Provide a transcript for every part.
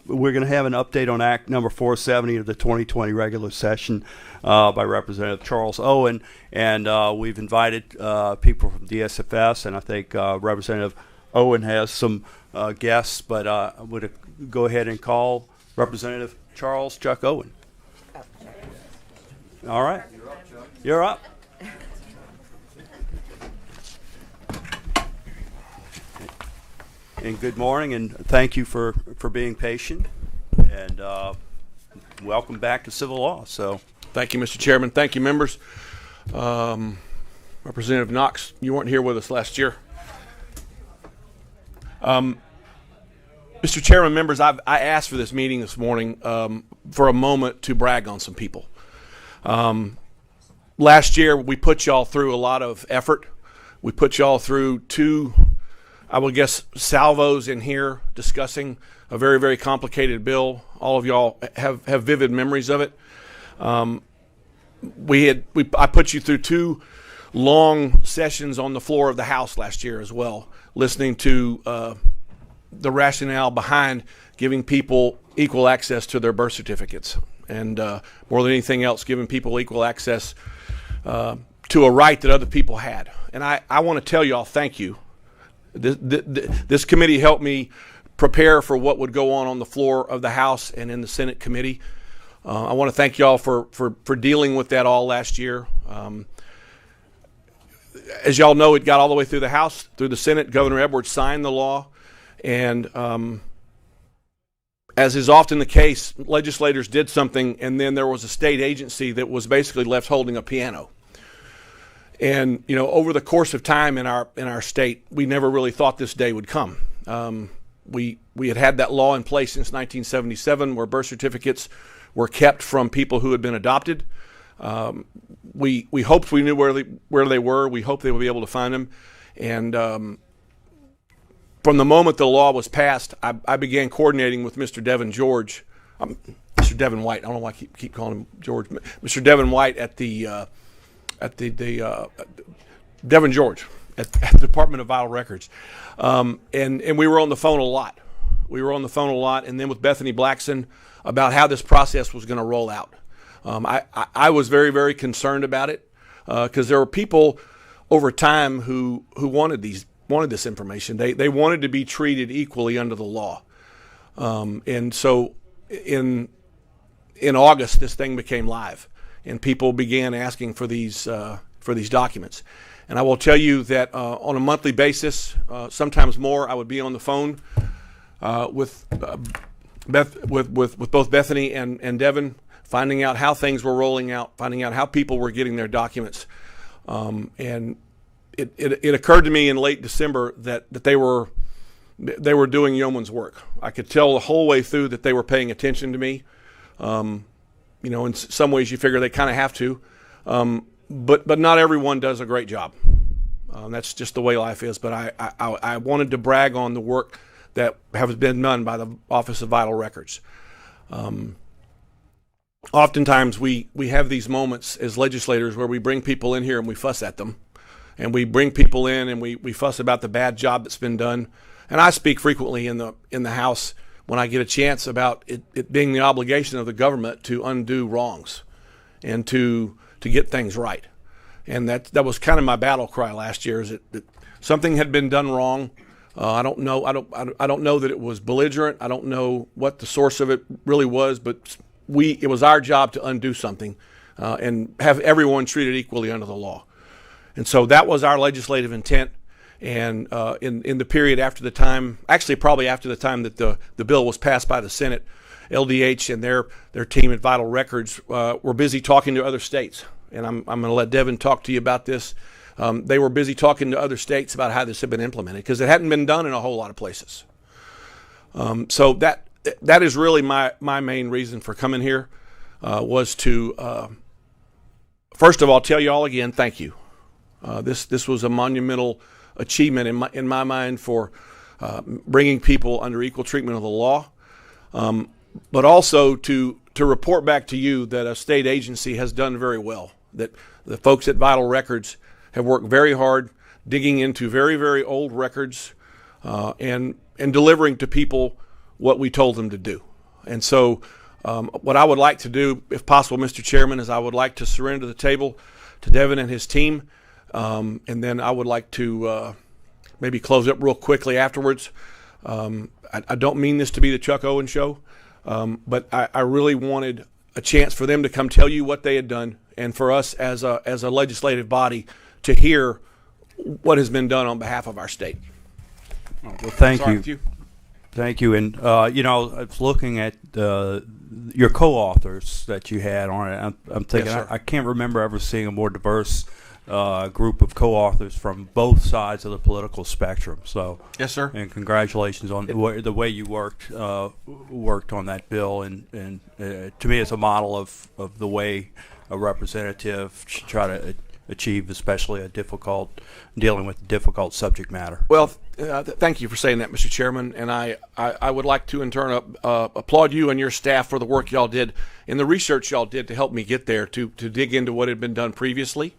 We're going to have an update on Act number 470 of the 2020 regular session by Representative Charles Owen, and we've invited people from DSFS, and I think Representative Owen has some guests, but I'm going to go ahead and call Representative Charles Chuck Owen. All right. You're up. And good morning, and thank you for being patient, and welcome back to civil law. So, thank you, Mr. Chairman. Thank you, members. Representative Knox, you weren't here with us last year. Mr. Chairman, members, I asked for this meeting this morning for a moment to brag on some people. Last year, we put y'all through a lot of effort. We put y'all through two, I would guess, salvos in here discussing a very, very complicated bill. All of y'all have vivid memories of it. I put you through two long sessions on the floor of the House last year as well, listening to the rationale behind giving people equal access to their birth certificates, and more than anything else, giving people equal access to a right that other people had. And I want to tell y'all thank you. This committee helped me prepare for what would go on the floor of the House and in the Senate committee. I want to thank y'all for dealing with that all last year. As y'all know, it got all the way through the House, through the Senate. Governor Edwards signed the law, and as is often the case, legislators did something, and then there was a state agency that was basically left holding a piano. And over the course of time in our state, we never really thought this day would come. We had that law in place since 1977, where birth certificates were kept from people who had been adopted. We hoped we knew where they were. We hoped they would be able to find them. And from the moment the law was passed, I began coordinating with Mr. Devin George, Mr. Devin White. I don't know why I keep calling him George. Mr. Devin White at the Devin George at the Department of Vital Records, and we were on the phone a lot. And then with Bethany Blackson about how this process was going to roll out. I was very, very concerned about it because there were people over time who wanted this information. They wanted to be treated equally under the law, and so in August this thing became live. And people began asking for these documents. And I will tell you that on a monthly basis, sometimes more, I would be on the phone with both Bethany and Devin, finding out how things were rolling out, finding out how people were getting their documents. And it occurred to me in late December that they were doing yeoman's work. I could tell the whole way through that they were paying attention to me. In some ways you figure they kind of have to, but not everyone does a great job. That's just the way life is. But I wanted to brag on the work that has been done by the Office of Vital Records. Oftentimes we have these moments as legislators where we bring people in here and we fuss at them, and we bring people in and we fuss about the bad job that's been done. And I speak frequently in the House when I get a chance about it being the obligation of the government to undo wrongs and to get things right. And that was kind of my battle cry last year, is that something had been done wrong. I don't know that it was belligerent. I don't know what the source of it really was, but it was our job to undo something and have everyone treated equally under the law. And so that was our legislative intent. And in the period after the time, actually probably after the time that the bill was passed by the Senate, LDH and their team at Vital Records were busy talking to other states. And I'm going to let Devin talk to you about this. They were busy talking to other states about how this had been implemented, because it hadn't been done in a whole lot of places. So that is really my main reason for coming here, was to first of all tell you all again thank you. This was a monumental achievement in my mind for bringing people under equal treatment of the law, but also to report back to you that a state agency has done very well, that the folks at Vital Records have worked very hard digging into very, very old records and delivering to people what we told them to do. And so what I would like to do, if possible, Mr. Chairman, is I would like to surrender the table to Devin and his team, and then I would like to maybe close up real quickly afterwards. I don't mean this to be the Chuck Owen show, but I really wanted a chance for them to come tell you what they had done, and for us as a legislative body to hear what has been done on behalf of our state. Well, thank Sorry, you. with you. Thank you. And, I was looking at your co-authors that you had on it. I'm thinking, Yes, sir. I can't remember ever seeing a more diverse group of co-authors from both sides of the political spectrum. So, Yes, sir. and congratulations on the way you worked on that bill. And to me, it's a model of the way a representative should try to achieve, especially dealing with difficult subject matter. Well, thank you for saying that, Mr. Chairman. And I would like to in turn applaud you and your staff for the work y'all did and the research y'all did to help me get there, to dig into what had been done previously.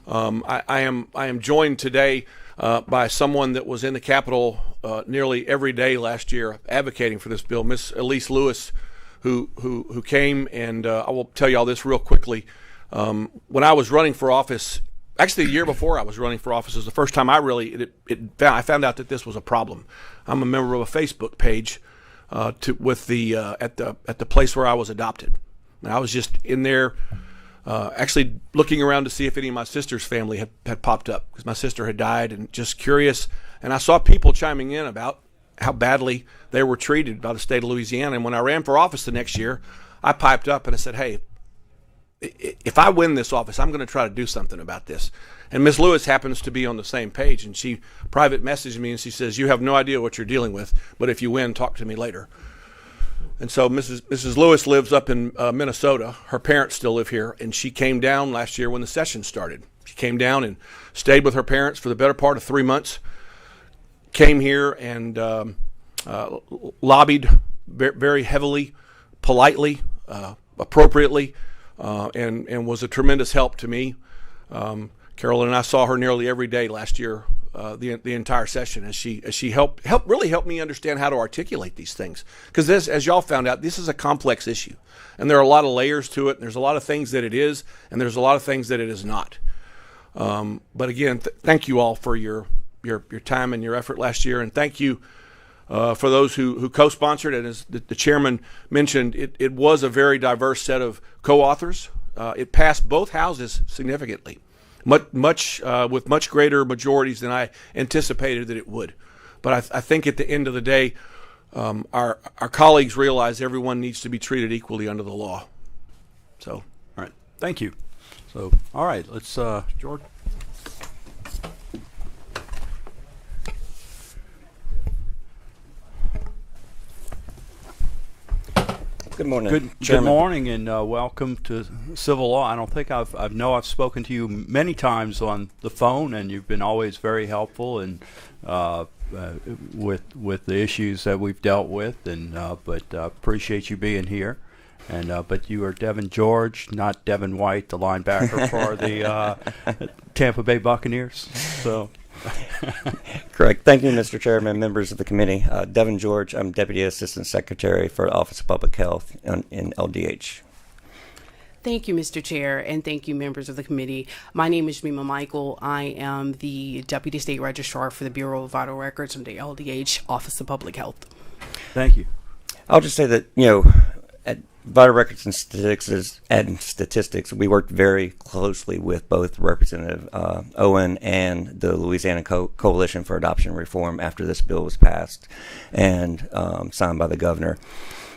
I am joined today by someone that was in the Capitol nearly every day last year advocating for this bill, Miss Elise Lewis, who came, and I will tell y'all this real quickly. When I was running for office, actually the year before I was running for office, was the first time I found out that this was a problem. I'm a member of a Facebook page at the place where I was adopted. And I was just in there actually looking around to see if any of my sister's family had popped up, because my sister had died, and just curious. And I saw people chiming in about how badly they were treated by the state of Louisiana. And when I ran for office the next year, I piped up and I said, hey, if I win this office, I'm going to try to do something about this. And Ms. Lewis happens to be on the same page, and she private messaged me and she says, you have no idea what you're dealing with, but if you win, talk to me later. And so Mrs. Lewis lives up in Minnesota. Her parents still live here, and she came down last year when the session started. She came down and stayed with her parents for the better part of 3 months, came here and lobbied very heavily, politely, appropriately, and was a tremendous help to me. Carolyn and I saw her nearly every day last year, the entire session, as she helped me understand how to articulate these things. Because this, as y'all found out, this is a complex issue, and there are a lot of layers to it. And there's a lot of things that it is, and there's a lot of things that it is not. But again, thank you all for your time and your effort last year, and thank you for those who co-sponsored. And as the chairman mentioned, it was a very diverse set of co-authors. It passed both houses significantly, with much greater majorities than I anticipated that it would. But I think at the end of the day, our colleagues realize everyone needs to be treated equally under the law. So, All right. Thank you. So, all right, let's, George. Good morning. Good morning, and welcome to Civil Law. I don't think I've spoken to you many times on the phone, and you've been always very helpful and with the issues that we've dealt with, and but appreciate you being here. And but you are Devin George, not Devin White, the linebacker for the Tampa Bay Buccaneers. So. Correct. Thank you, Mr. Chairman, members of the committee. Devin George, I'm Deputy Assistant Secretary for the Office of Public Health in LDH. Thank you, Mr. Chair, and thank you, members of the committee. My name is Jemima Michael. I am the Deputy State Registrar for the Bureau of Vital Records and the LDH Office of Public Health. Thank you. I'll just say that, at Vital Records and Statistics, we worked very closely with both Representative Owen and the Louisiana Coalition for Adoption Reform after this bill was passed and signed by the governor.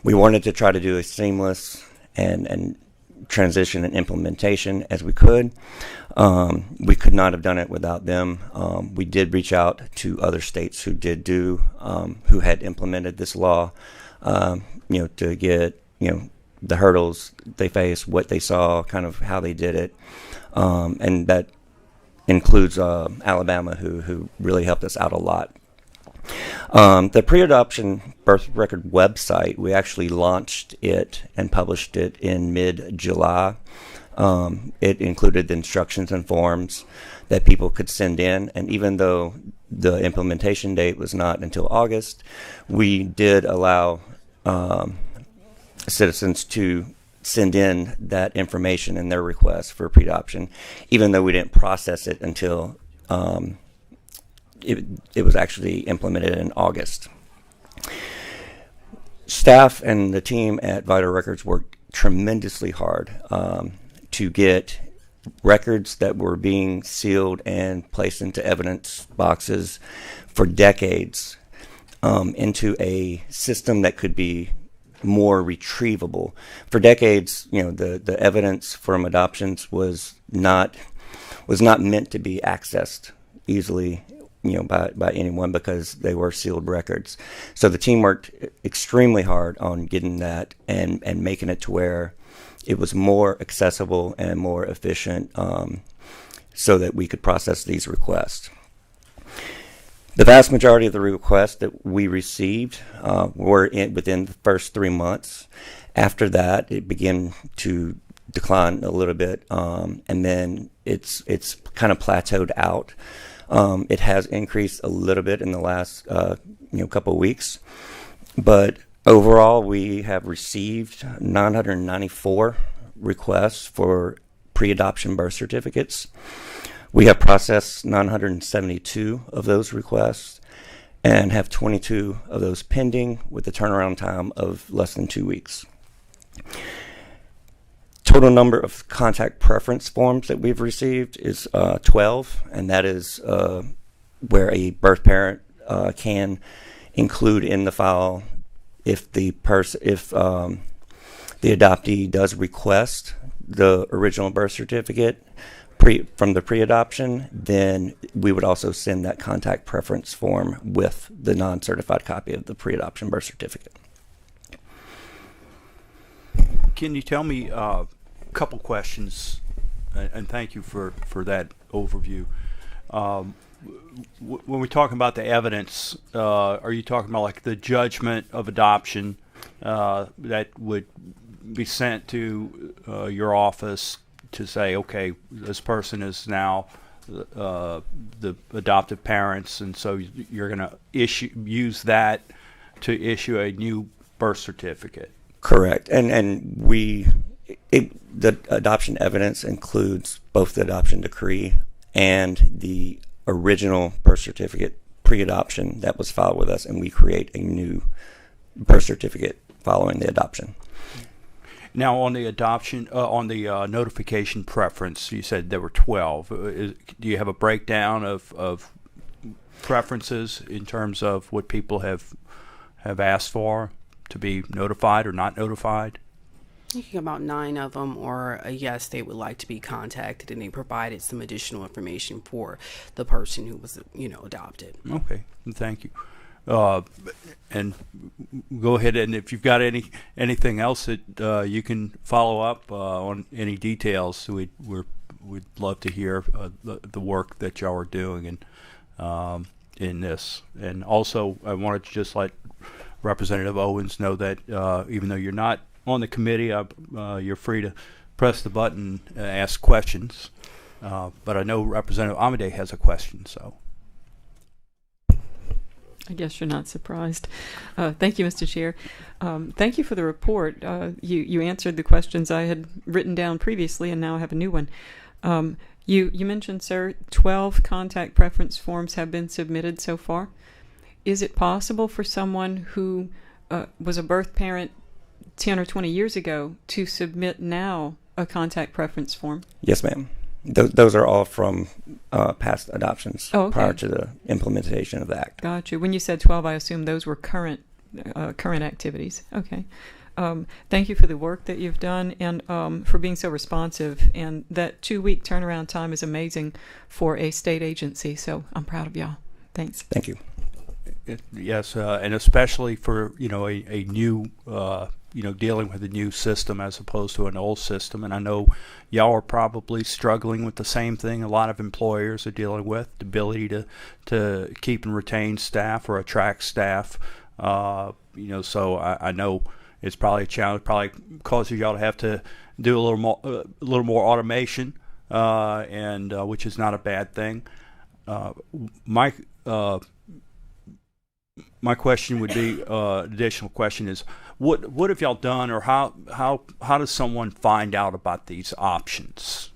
We wanted to try to do a seamless and transition and implementation as we could. We could not have done it without them. We did reach out to other states who who had implemented this law, to get, the hurdles they faced, what they saw, kind of how they did it. And that includes Alabama, who really helped us out a lot. The pre-adoption birth record website, we actually launched it and published it in mid-July. It included the instructions and forms that people could send in, and even though the implementation date was not until August, we did allow citizens to send in that information in their request for pre-adoption, even though we didn't process it until it was actually implemented in August. Staff and the team at Vital Records worked tremendously hard to get records that were being sealed and placed into evidence boxes for decades into a system that could be more retrievable. For decades, the evidence from adoptions was not meant to be accessed easily, by anyone, because they were sealed records. So the team worked extremely hard on getting that and making it to where it was more accessible and more efficient, so that we could process these requests. The vast majority of the requests that we received were within the first 3 months. After that, it began to decline a little bit, and then it's kind of plateaued out. It has increased a little bit in the last couple of weeks, but overall, we have received 994 requests for pre-adoption birth certificates. We have processed 972 of those requests and have 22 of those pending, with a turnaround time of less than 2 weeks. Total number of contact preference forms that we've received is 12, and that is where a birth parent can include in the file if the adoptee does request the original birth certificate from the pre-adoption, then we would also send that contact preference form with the non-certified copy of the pre-adoption birth certificate. Can you tell me a couple questions, and thank you for that overview. When we're talking about the evidence, are you talking about like the judgment of adoption that would be sent to your office to say, okay, this person is now the adoptive parents, and so you're going to use that to issue a new birth certificate? Correct, and the adoption evidence includes both the adoption decree and the original birth certificate pre-adoption that was filed with us, and we create a new birth certificate following the adoption. Now, on the adoption, on the notification preference, you said there were 12. Do you have a breakdown of preferences in terms of what people have asked for to be notified or not notified? I think about 9 of them or a yes, they would like to be contacted, and they provided some additional information for the person who was, adopted. Okay, thank you. And go ahead, and if you've got anything else that you can follow up on any details, we'd love to hear the work that y'all are doing in this. And also, I wanted to just let Representative Owens know that even though you're not on the committee, you're free to press the button and ask questions. But I know Representative Amade has a question, so. I guess you're not surprised. Thank you, Mr. Chair. Thank you for the report. You answered the questions I had written down previously, and now I have a new one. You mentioned, sir, 12 contact preference forms have been submitted so far. Is it possible for someone who was a birth parent 10 or 20 years ago to submit now a contact preference form? Yes, ma'am. Those are all from past adoptions prior to the implementation of the Act. Gotcha. When you said 12, I assume those were current activities. Okay. Thank you for the work that you've done and for being so responsive. And that 2-week turnaround time is amazing for a state agency. So I'm proud of y'all. Thanks. Thank you. Yes, and especially for a new dealing with a new system as opposed to an old system. And I know y'all are probably struggling with the same thing a lot of employers are dealing with, the ability to keep and retain staff or attract staff. So I know it's probably a challenge. Probably causes y'all to have to do a little more automation, and which is not a bad thing. My question would be, additional question is, what have y'all done, or how does someone find out about these options?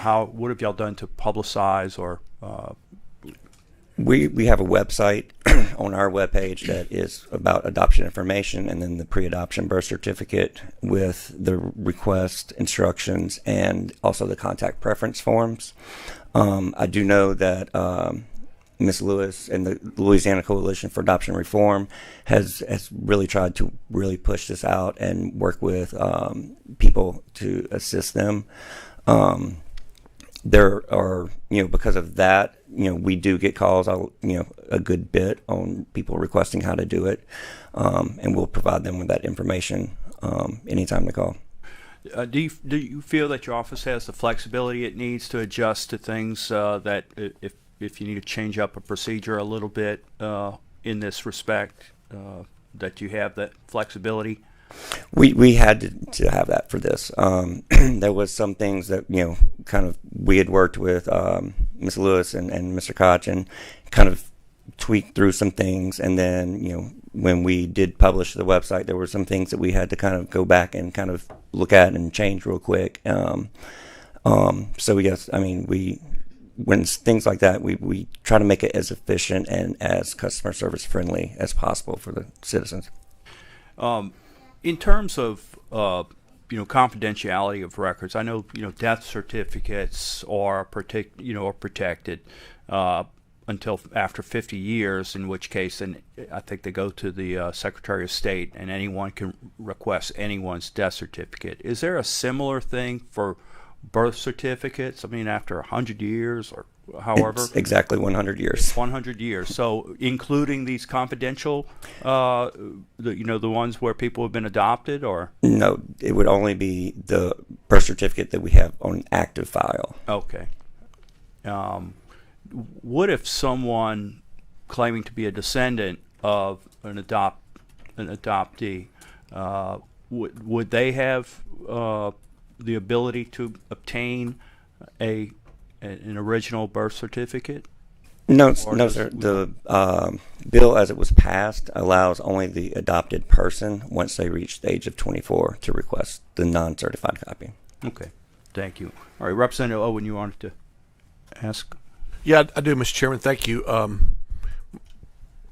What have y'all done to publicize or? We have a website on our webpage that is about adoption information, and then the pre-adoption birth certificate with the request instructions and also the contact preference forms. I do know that Ms. Lewis and the Louisiana Coalition for Adoption Reform has really tried to really push this out and work with people to assist them. There are, because of that, we do get calls, a good bit on people requesting how to do it, and we'll provide them with that information anytime they call. Do you feel that your office has the flexibility it needs to adjust to things that if you need to change up a procedure a little bit in this respect, that you have that flexibility? We had to have that for this. There was some things that, kind of we had worked with Ms. Lewis and Mr. Koch and kind of tweaked through some things. And then, when we did publish the website, there were some things that we had to kind of go back and kind of look at and change real quick. So yes, when things like that, we try to make it as efficient and as customer service friendly as possible for the citizens. In terms of confidentiality of records, I know death certificates are protected until after 50 years, in which case, and I think they go to the Secretary of State, and anyone can request anyone's death certificate. Is there a similar thing for birth certificates? After 100 years or however? It's exactly 100 years. 100 years. So including these confidential, the ones where people have been adopted, or? No, it would only be the birth certificate that we have on active file. Okay. What if someone claiming to be a descendant of an adoptee, would they have the ability to obtain an original birth certificate? No, sir. The bill, as it was passed, allows only the adopted person, once they reach the age of 24, to request the non-certified copy. Okay, thank you. All right, Representative Owen, you wanted to ask? Yeah, I do, Mr. Chairman. Thank you. Out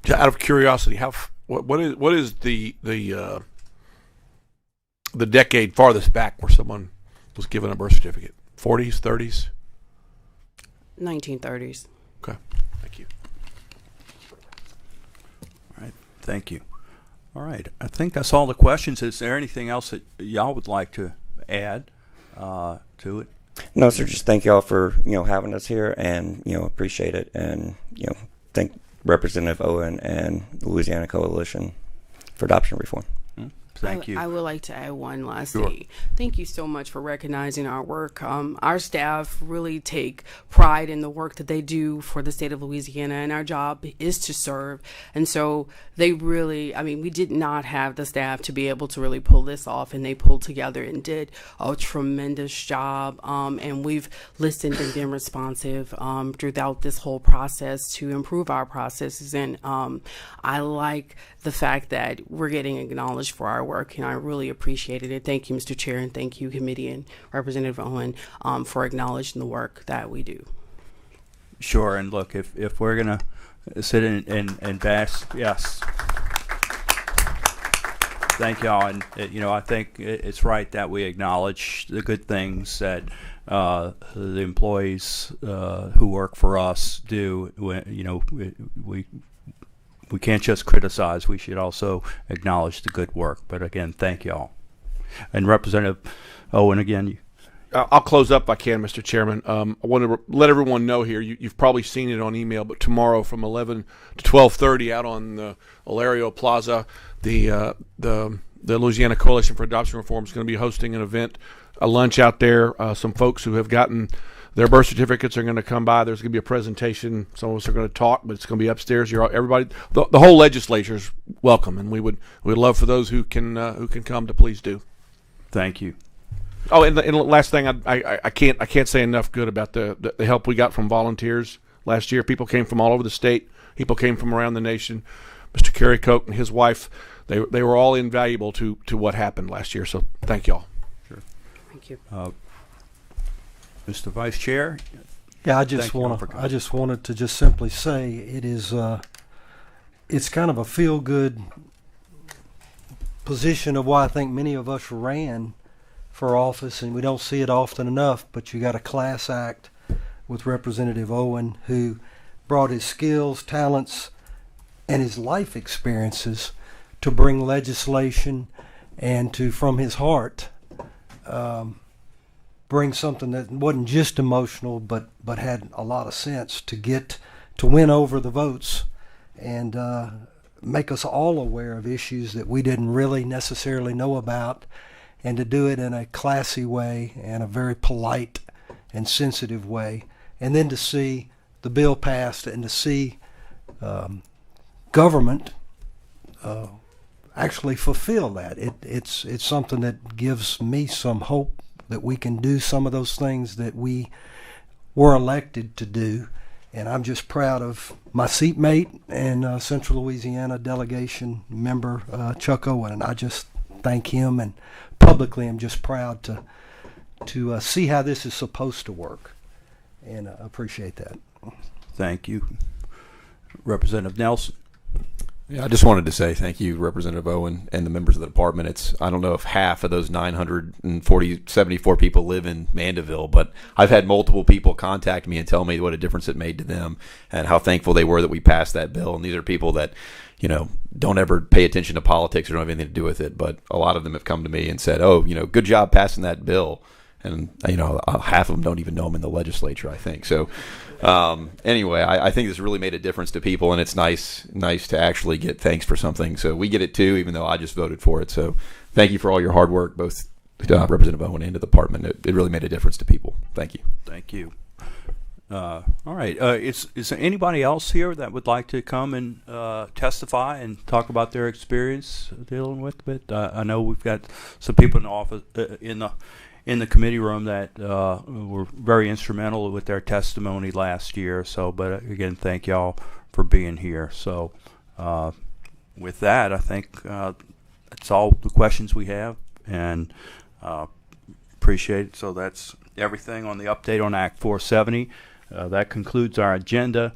of curiosity, what is the decade farthest back where someone was given a birth certificate? 40s, 30s? 1930s. Okay, thank you. All right, thank you. All right, I think that's all the questions. Is there anything else that y'all would like to add to it? No, sir. Just thank y'all for having us here, and appreciate it, and thank Representative Owen and the Louisiana Coalition for Adoption Reform. Thank you. I would like to add one last Sure. thing. Thank you so much for recognizing our work. Our staff really take pride in the work that they do for the state of Louisiana, and our job is to serve. And so they really, we did not have the staff to be able to really pull this off, and they pulled together and did a tremendous job. And we've listened and been responsive throughout this whole process to improve our processes. And I like the fact that we're getting acknowledged for our work, and I really appreciated it. Thank you, Mr. Chair, and thank you, Committee and Representative Owen, for acknowledging the work that we do. Sure, and look, if we're going to sit and bask, yes. Thank y'all, and I think it's right that we acknowledge the good things that the employees who work for us do. We can't just criticize. We should also acknowledge the good work. But again, thank you all. And Representative Owen, again. I'll close up if I can, Mr. Chairman. I want to let everyone know here, you've probably seen it on email, but tomorrow from 11 to 12:30 out on the Olario Plaza, the Louisiana Coalition for Adoption Reform is going to be hosting an event, a lunch out there. Some folks who have gotten Their birth certificates are going to come by. There's going to be a presentation. Some of us are going to talk, but it's going to be upstairs. Everybody, the whole legislature is welcome, and we'd love for those who can come to please do. Thank you. Oh, and the last thing, I can't say enough good about the help we got from volunteers last year. People came from all over the state. People came from around the nation. Mr. Kerry Koch and his wife, they were all invaluable to what happened last year. So thank y'all. Sure. Thank you. Mr. Vice Chair. Yeah, I just wanted to just simply say it's kind of a feel-good position of why I think many of us ran for office, and we don't see it often enough, but you got a class act with Representative Owen, who brought his skills, talents, and his life experiences to bring legislation and to, from his heart, bring something that wasn't just emotional, but had a lot of sense to win over the votes and make us all aware of issues that we didn't really necessarily know about, and to do it in a classy way and a very polite and sensitive way, and then to see the bill passed and to see government actually fulfill that. It's something that gives me some hope that we can do some of those things that we were elected to do. And I'm just proud of my seatmate and Central Louisiana delegation member Chuck Owen, and I just thank him, and publicly I'm just proud to see how this is supposed to work, and appreciate that. Thank you. Representative Nelson. Yeah, I just wanted to say thank you, Representative Owen, and the members of the department. I don't know if half of those 74 people live in Mandeville, but I've had multiple people contact me and tell me what a difference it made to them and how thankful they were that we passed that bill. And these are people that, don't ever pay attention to politics or don't have anything to do with it. But a lot of them have come to me and said, oh, good job passing that bill. And, half of them don't even know I'm in the legislature, I think. So anyway, I think this really made a difference to people, and it's nice to actually get thanks for something. So we get it too, even though I just voted for it. So thank you for all your hard work, both Representative Owen and the department. It really made a difference to people. Thank you. Thank you. All right. Is there anybody else here that would like to come and testify and talk about their experience dealing with it? I know we've got some people in the office in the committee room that were very instrumental with their testimony last year. So, but again, thank y'all for being here. So, with that, I think that's all the questions we have, and appreciate it. So that's everything on the update on Act 470. That concludes our agenda.